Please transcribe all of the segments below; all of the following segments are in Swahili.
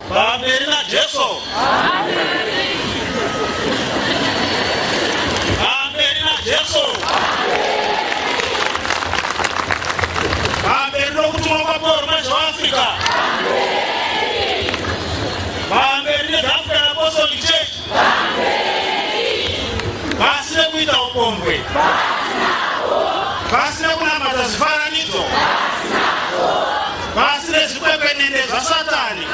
pamberi naJesu, pamberi naJesu, pamberi nokutumwa kwaPauro nezvaAfrica, pamberi neAfrican Apostolic Church, pasina kuita upombwe, pasina kunamata zvifananidzo, pasina zvikwekwenene zvaSatani,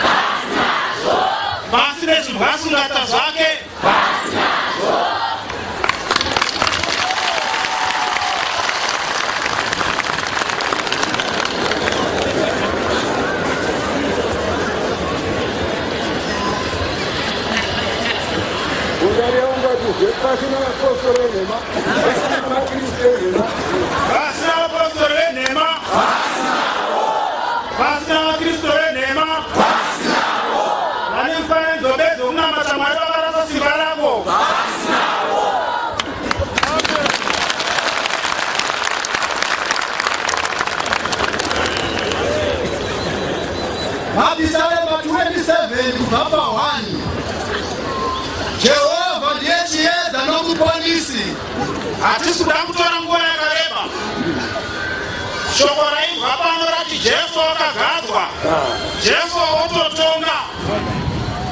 pasina zvimhasungata zvake, pasina apostoli enhema, pasina Kristu enhema, pasina apostoli enhema, pasina Kristu enhema, vane mufananidzo bedzi wokunamata Mwari vakarasa simba ravo. Mapisarema 27 kubva pa1. Jehovha ndiye chiedza nomuponesi. Hatisi kuda kutora nguva yakareba. Shoko raibva pano rati Jesu wakagadzwa, Jesu ototonga.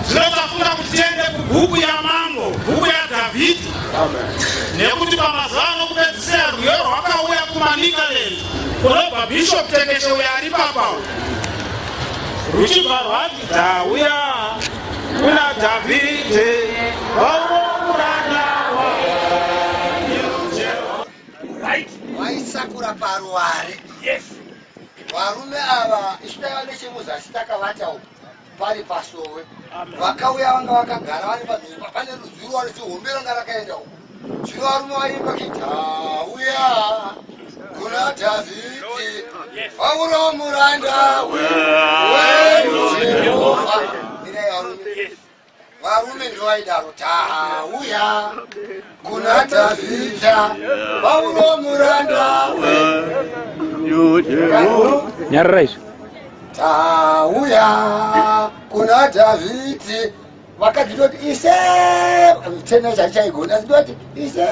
Zvino tafunda kuti tiende kubhuku yaMambo, bhuku yaDhavhidhi, nekuti pamazuva anokupedzisira rwiyo rwakauya kumaNicaland kunobva Bishop Tekeshe uyo ari papa, ruchibva rwati dzauya kuna Dhavhidhi wauromuranda waisakura paruware. Varume ava isvitava nechemuzasi takavatawo pari pasowe, vakauya vanga vakagara vari panzvimbo pane rudziro wariti hombe ranga rakaenda uko. Zvino varume vaimba kuti dzauya kuna Dhavhidhi wauromuranda wenyu Jehovha. Mirai varume, varume ndovaidaro tauya kuna Dhavhidhi wauromuranda wenyu Jehovha. Nyarara izvo. Tauya kuna Dhavhidhi vakadzitoti ise tena chaigona zidoti ise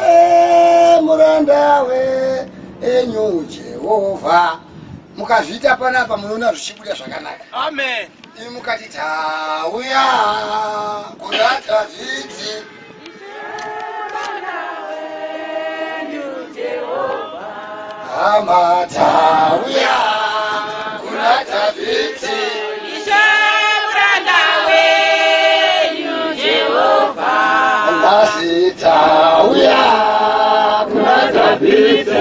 muranda wenyu Jehovha. Mukazviita panapa munoona zvichibuda zvakanaka. Amen. Imi mukati tauya kuna Dhavhidhi hama tauya kuna Dhavhidhi nasi tauya kuna Dhavhidhi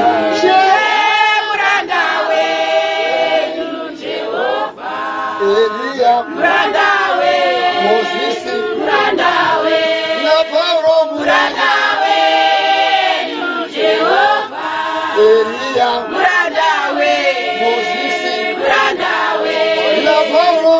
Elia Moses na Paulo Elia Moses na Paulo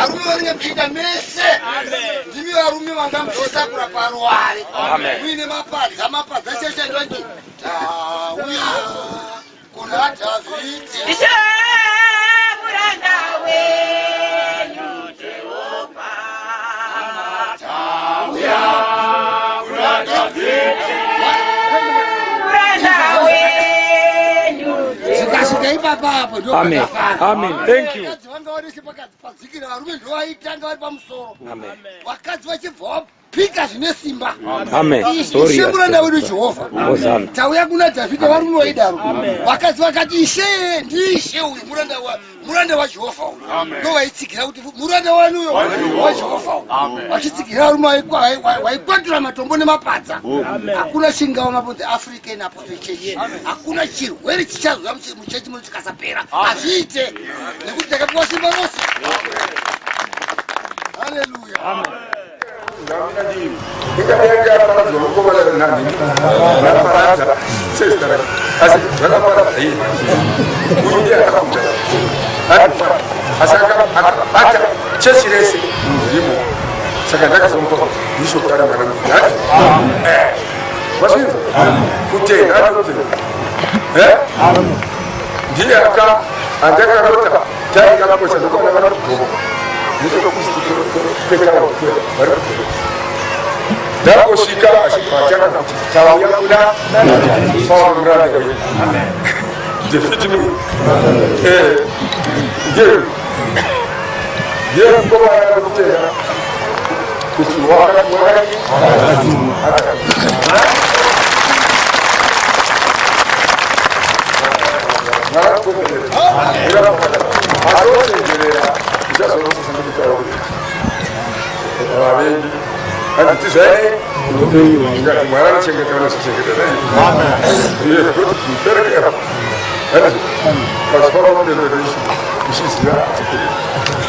varume vanengapinda mese ndimi varume vangamuzosakura paruware uine mapadza chechendoti tauya kuna Dhavhidhi muranda wenyu Jehovha tauya kuna Dhavhidhi muranda wenyu zvikasvika ipapapo Amen. Amen. Thank you. vanga vari padzikira varume ndovaitanga vari pamusoro Amen. vakadzi vachibva vapika zvine simba Amen. ishe muranda wedu Jehovha Hosanna. tauya kuna Dhavhidhi varume vaidaro vakadzi vakati ishe ndiishe uyu muranda waJehovha uyu ndo vaitsigira kuti muranda wanuyo waJehovha uyu vachitsigira varume vaikwatura matombo nemapadza hakuna chingava mabonzi African Apostolic Church hakuna chirwere chichazova muchechi muno chikasapera hazviite nekuti takapiwa simba rose. Haleluya. Dapo shika ashipatana tawaya kuna for mrade definitively ye ko ya kutera kusiwaka Antes já é, agora chega até nós chega também. E eu tô super que era. Faz fora o nome dele, isso já.